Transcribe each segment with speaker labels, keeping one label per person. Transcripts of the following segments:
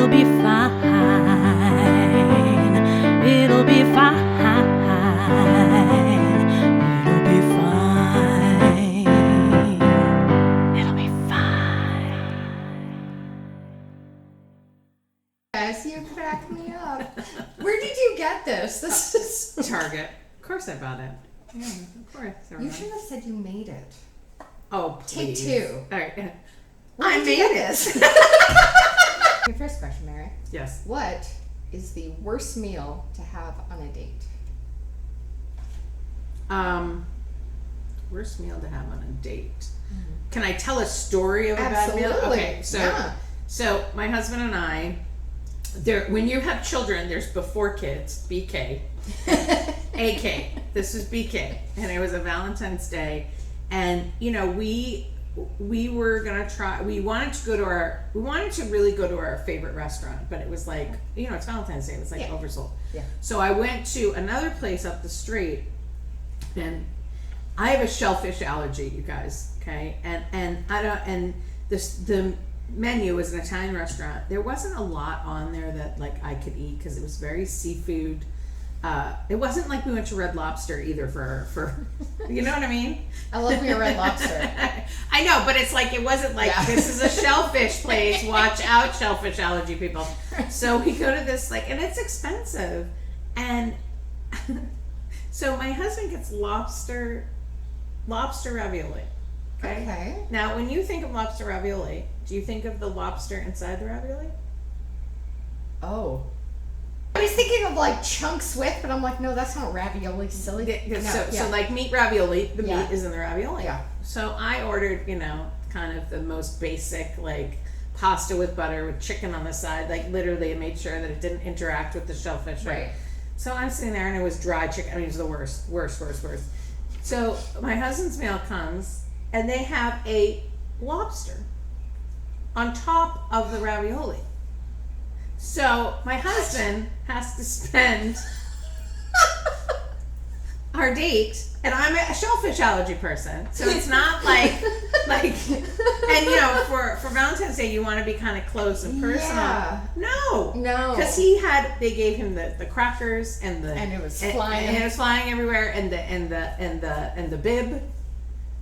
Speaker 1: It'll be fine. It'll be fine. It'll be fine. It'll be fine.
Speaker 2: Yes, you crack me up. Where did you get this? This is
Speaker 3: Target. Of course I bought it. Yeah, of course.
Speaker 2: You should have said you made it.
Speaker 3: Oh, please.
Speaker 2: Take two.
Speaker 3: All right.
Speaker 2: I made this. Your first question, Mary.
Speaker 3: Yes.
Speaker 2: What is the worst meal to have on a date?
Speaker 3: Worst meal to have on a date. Can I tell a story of a bad meal?
Speaker 2: Absolutely.
Speaker 3: Okay,
Speaker 2: Yeah.
Speaker 3: so my husband and I, when you have children, there's before kids, BK, AK. This was BK, and it was a Valentine's Day, and you know we were gonna try. We wanted to really go to our favorite restaurant, but it was like, you know, it's Valentine's Day. It was like oversold.
Speaker 2: Yeah.
Speaker 3: So I went to another place up the street, and I have a shellfish allergy, you guys. Okay, and I don't, and the menu was an Italian restaurant. There wasn't a lot on there that like I could eat because it was very seafood. It wasn't like we went to Red Lobster either for you know what I mean?
Speaker 2: I love me a Red Lobster.
Speaker 3: I know, but it's like, it wasn't like, this is a shellfish place, watch out shellfish allergy people. So we go to this, like, and it's expensive, and so my husband gets lobster ravioli. Okay. Now when you think of lobster ravioli, do you think of the lobster inside the ravioli?
Speaker 2: Oh, I was thinking of like chunks with, but I'm like, no, that's not ravioli, silly.
Speaker 3: So like meat ravioli, the
Speaker 2: Yeah.
Speaker 3: meat is in the ravioli.
Speaker 2: Yeah.
Speaker 3: So I ordered, you know, kind of the most basic, like pasta with butter with chicken on the side. Like literally, I made sure that it didn't interact with the shellfish.
Speaker 2: Right.
Speaker 3: So I'm sitting there and it was dry chicken. I mean, it was the worst. So my husband's meal comes and they have a lobster on top of the ravioli. So my husband has to spend our date, and I'm a shellfish allergy person, so it's not like, and you know, for Valentine's Day you want to be kind of close and personal.
Speaker 2: Yeah.
Speaker 3: No, because they gave him the crackers and
Speaker 2: it was flying,
Speaker 3: and it was flying everywhere, and the bib.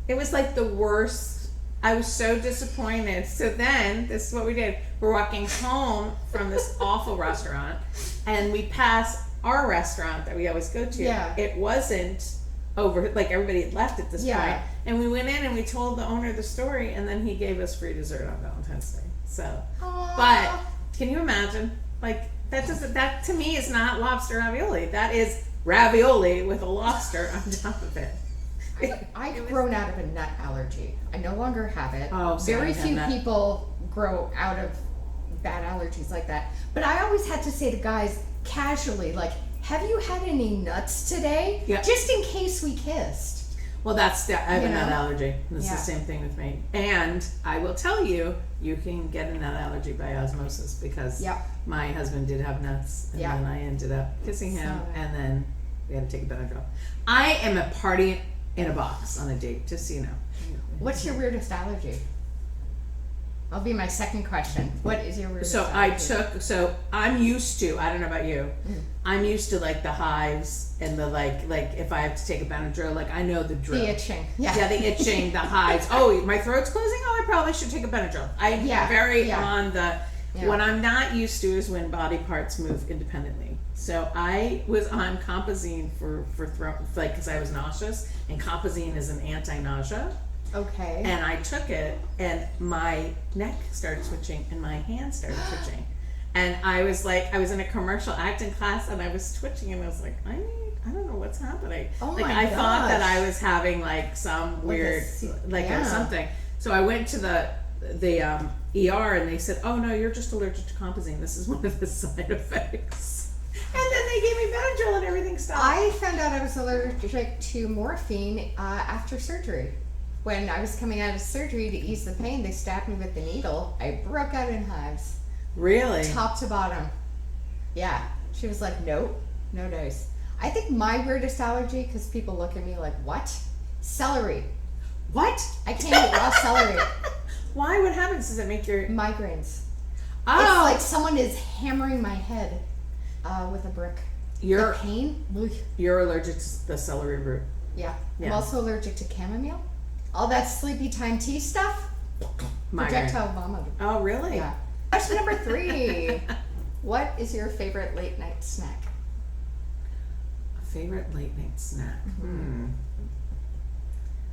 Speaker 3: It was like the worst. I was so disappointed. So then, this is what we did. We're walking home from this awful restaurant, and we pass our restaurant that we always go to.
Speaker 2: Yeah.
Speaker 3: It wasn't over, like everybody had left at this point. And we went in and we told the owner the story, and then he gave us free dessert on Valentine's Day. So,
Speaker 2: Aww.
Speaker 3: But can you imagine? Like, that to me is not lobster ravioli. That is ravioli with a lobster on top of it.
Speaker 2: I've grown out of a nut allergy. I no longer have it.
Speaker 3: Oh, so
Speaker 2: very few people grow out of bad allergies like that. But I always had to say to guys casually, like, have you had any nuts today?
Speaker 3: Yeah.
Speaker 2: Just in case we kissed.
Speaker 3: Well, I have a nut allergy. It's
Speaker 2: Yeah.
Speaker 3: the same thing with me. And I will tell you, you can get a nut allergy by osmosis because my husband did have nuts, and then I ended up kissing him, and then we had to take a Benadryl. I am a party in a box on a date, just so you know.
Speaker 2: What's your weirdest allergy? That'll be my second question. What is your weirdest allergy?
Speaker 3: So I'm used to, I don't know about you, I'm used to like the hives and the like if I have to take a Benadryl, like I know the drill.
Speaker 2: The itching.
Speaker 3: Yeah, the itching, the hives. Oh, my throat's closing? Oh, I probably should take a Benadryl. I'm very on the, what I'm not used to is when body parts move independently. So I was on Compazine for throat, like, because I was nauseous, and Compazine is an anti-nausea.
Speaker 2: Okay.
Speaker 3: And I took it, and my neck started twitching, and my hands started twitching. And I was like, I was in a commercial acting class, and I was twitching, and I was like, I don't know what's happening.
Speaker 2: Oh
Speaker 3: like,
Speaker 2: my
Speaker 3: I thought that
Speaker 2: gosh.
Speaker 3: I was having like some weird, something. So I went to the ER, and they said, oh no, you're just allergic to Compazine. This is one of the side effects. And then they gave me Benadryl, and everything stopped.
Speaker 2: I found out I was allergic to morphine after surgery. When I was coming out of surgery to ease the pain, they stabbed me with the needle. I broke out in hives.
Speaker 3: Really?
Speaker 2: Top to bottom. Yeah. She was like, nope, no dose. I think my weirdest allergy, because people look at me like, what? Celery.
Speaker 3: What?
Speaker 2: I can't eat raw celery.
Speaker 3: Why? What happens? Does it make your
Speaker 2: migraines?
Speaker 3: Oh.
Speaker 2: It's like someone is hammering my head with a brick.
Speaker 3: You're
Speaker 2: The pain. Ugh.
Speaker 3: you're allergic to the celery root.
Speaker 2: Yeah. I'm
Speaker 3: Yeah.
Speaker 2: also allergic to chamomile. All that sleepy time tea stuff.
Speaker 3: Migraine.
Speaker 2: Projectile vomit.
Speaker 3: Oh, really?
Speaker 2: Yeah. Question number 3. What is your favorite late night snack?
Speaker 3: A favorite late night snack.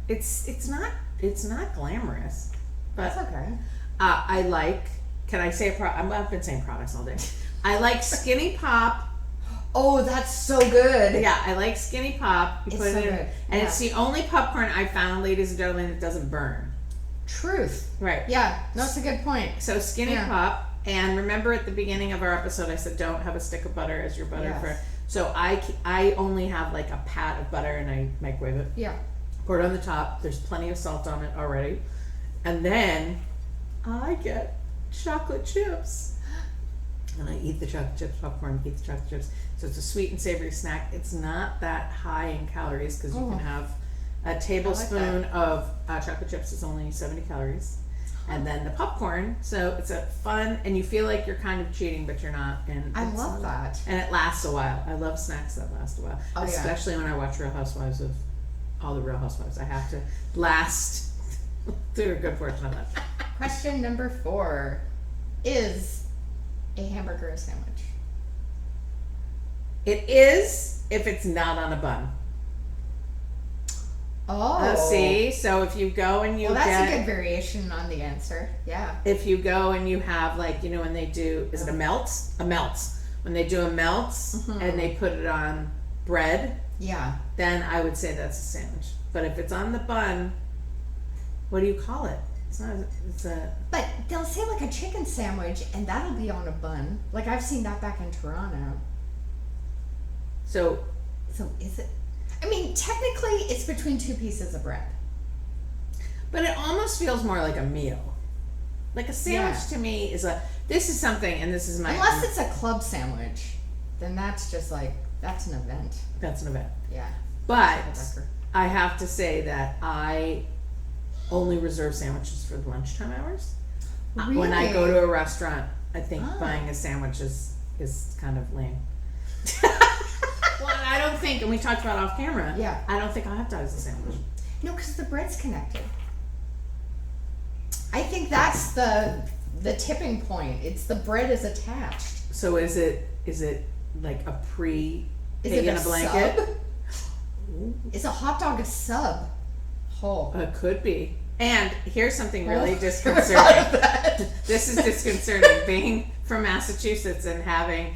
Speaker 3: It's not glamorous, but
Speaker 2: That's okay.
Speaker 3: I like. Can I say I've been saying products all day. I like Skinny Pop.
Speaker 2: Oh, that's so good.
Speaker 3: Yeah, I like Skinny Pop. You
Speaker 2: It's
Speaker 3: put
Speaker 2: so
Speaker 3: it in,
Speaker 2: good.
Speaker 3: and
Speaker 2: Yeah.
Speaker 3: it's the only popcorn I found, ladies and gentlemen, that doesn't burn.
Speaker 2: Truth.
Speaker 3: Right.
Speaker 2: Yeah, no, it's a good point.
Speaker 3: So Skinny
Speaker 2: Yeah.
Speaker 3: Pop, and remember at the beginning of our episode, I said don't have a stick of butter as your butter
Speaker 2: Yes.
Speaker 3: for. So I only have like a pat of butter, and I microwave it.
Speaker 2: Yeah.
Speaker 3: Pour it on the top. There's plenty of salt on it already, and then I get chocolate chips. And I eat the chocolate chips, popcorn, eat the chocolate chips. So it's a sweet and savory snack. It's not that high in calories because you can have a tablespoon of chocolate chips is only 70 calories. And then the popcorn, so it's a fun, and you feel like you're kind of cheating, but you're not. And
Speaker 2: I
Speaker 3: it's
Speaker 2: love that.
Speaker 3: And it lasts a while. I love snacks that last a while.
Speaker 2: Oh, yeah.
Speaker 3: Especially when I watch Real Housewives of all the Real Housewives. I have to last through a good portion of that.
Speaker 2: Question number 4. Is a hamburger a sandwich?
Speaker 3: It is if it's not on a bun.
Speaker 2: Oh.
Speaker 3: See, so if you go and you
Speaker 2: Well, that's
Speaker 3: get,
Speaker 2: a good variation on the answer. Yeah.
Speaker 3: if you go and you have like, when they do, is it a melt? A melt. When they do a melt and they put it on bread,
Speaker 2: Yeah.
Speaker 3: then I would say that's a sandwich. But if it's on the bun, what do you call it? It's not, it's a,
Speaker 2: But they'll say like a chicken sandwich and that'll be on a bun. Like I've seen that back in Toronto.
Speaker 3: so
Speaker 2: So is it? I mean, technically it's between 2 pieces of bread.
Speaker 3: but it almost feels more like a meal. Like a sandwich
Speaker 2: Yeah.
Speaker 3: to me is this is something, and this is my,
Speaker 2: Unless it's a club sandwich, then that's just like, that's an event.
Speaker 3: that's an event.
Speaker 2: Yeah.
Speaker 3: But
Speaker 2: Double-decker.
Speaker 3: I have to say that I only reserve sandwiches for the lunchtime hours. When I go to a restaurant, I think buying a sandwich is kind of lame. Well, and I don't think, and we talked about off camera,
Speaker 2: Yeah.
Speaker 3: I don't think I'll have to have a sandwich.
Speaker 2: No, because the bread's connected. I think that's the tipping point. It's the bread is attached.
Speaker 3: So is it like a
Speaker 2: Is
Speaker 3: pig
Speaker 2: it
Speaker 3: in
Speaker 2: a
Speaker 3: a blanket?
Speaker 2: sub? Is a hot dog a sub? Oh.
Speaker 3: It could be. And here's something really
Speaker 2: Oh,
Speaker 3: disconcerting. This is disconcerting. Being from Massachusetts and having,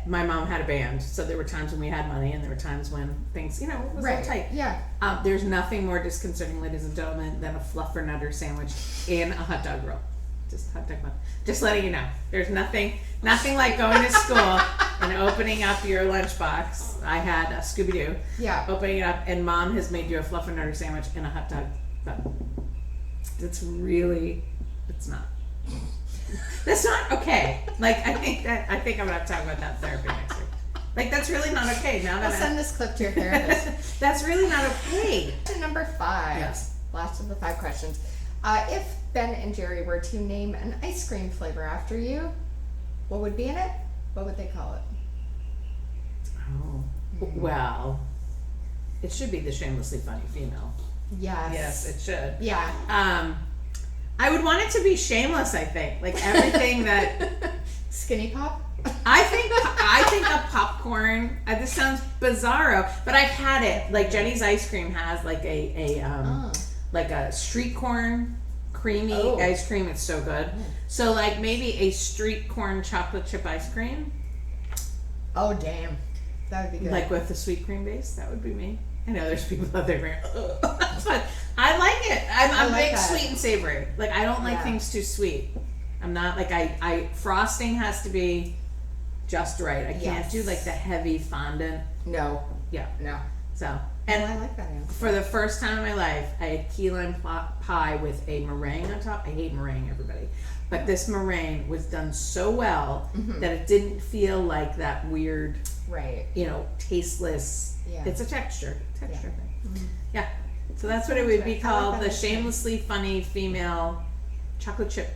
Speaker 3: my mom had a band, so there were times when we had money, and there were times when things, it was all tight.
Speaker 2: Yeah.
Speaker 3: There's nothing more disconcerting, ladies and gentlemen, than a fluffernutter sandwich in a hot dog roll. Just hot dog bun. Just letting you know. There's nothing like going to school and opening up your lunchbox. I had a Scooby-Doo.
Speaker 2: Yeah.
Speaker 3: Opening it up, and mom has made you a fluffernutter sandwich in a hot dog bun. It's not. That's not okay. Like I think I'm gonna have to talk about that in therapy next week. Like that's really not okay. Now
Speaker 2: I'll
Speaker 3: that
Speaker 2: send this clip to your therapist.
Speaker 3: that's really not okay.
Speaker 2: To number 5.
Speaker 3: Yes.
Speaker 2: Last of the 5 questions. If Ben and Jerry were to name an ice cream flavor after you, what would be in it? What would they call it?
Speaker 3: Oh. Well, it should be the shamelessly funny female.
Speaker 2: Yes.
Speaker 3: Yes, it should.
Speaker 2: Yeah.
Speaker 3: I would want it to be shameless, I think. Like everything that
Speaker 2: Skinny Pop?
Speaker 3: I think a popcorn. This sounds bizarro, but I've had it. Like Jenny's ice cream has like like a street corn creamy ice cream. It's so good. So like maybe a street corn chocolate chip ice cream.
Speaker 2: Oh damn, that would be good.
Speaker 3: Like with the sweet cream base. That would be me. I know there's people out there going, but I like it. I'm
Speaker 2: like
Speaker 3: big
Speaker 2: that.
Speaker 3: sweet and savory. Like I don't like
Speaker 2: Yeah.
Speaker 3: things too sweet. I'm not like I frosting has to be just right. I can't
Speaker 2: Yes.
Speaker 3: do like the heavy fondant.
Speaker 2: No.
Speaker 3: Yeah.
Speaker 2: No.
Speaker 3: So
Speaker 2: Oh,
Speaker 3: and
Speaker 2: I like that answer.
Speaker 3: for the first time in my life, I had key lime pie with a meringue on top. I hate meringue, everybody. But this meringue was done so well that it didn't feel like that weird,
Speaker 2: Right.
Speaker 3: tasteless.
Speaker 2: Yeah.
Speaker 3: It's a texture thing.
Speaker 2: Mm-hmm.
Speaker 3: Yeah. So that's what it would be
Speaker 2: I like
Speaker 3: called,
Speaker 2: that
Speaker 3: the
Speaker 2: answer.
Speaker 3: shamelessly funny female chocolate chip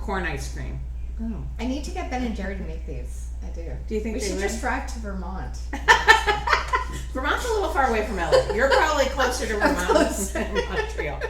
Speaker 3: corn ice cream. Oh.
Speaker 2: I need to get Ben and Jerry to make these. I do.
Speaker 3: Do you think
Speaker 2: we
Speaker 3: they
Speaker 2: should
Speaker 3: would?
Speaker 2: just drive to Vermont?
Speaker 3: Vermont's a little far away from LA. You're probably closer to Vermont
Speaker 2: closer.
Speaker 3: than Montreal.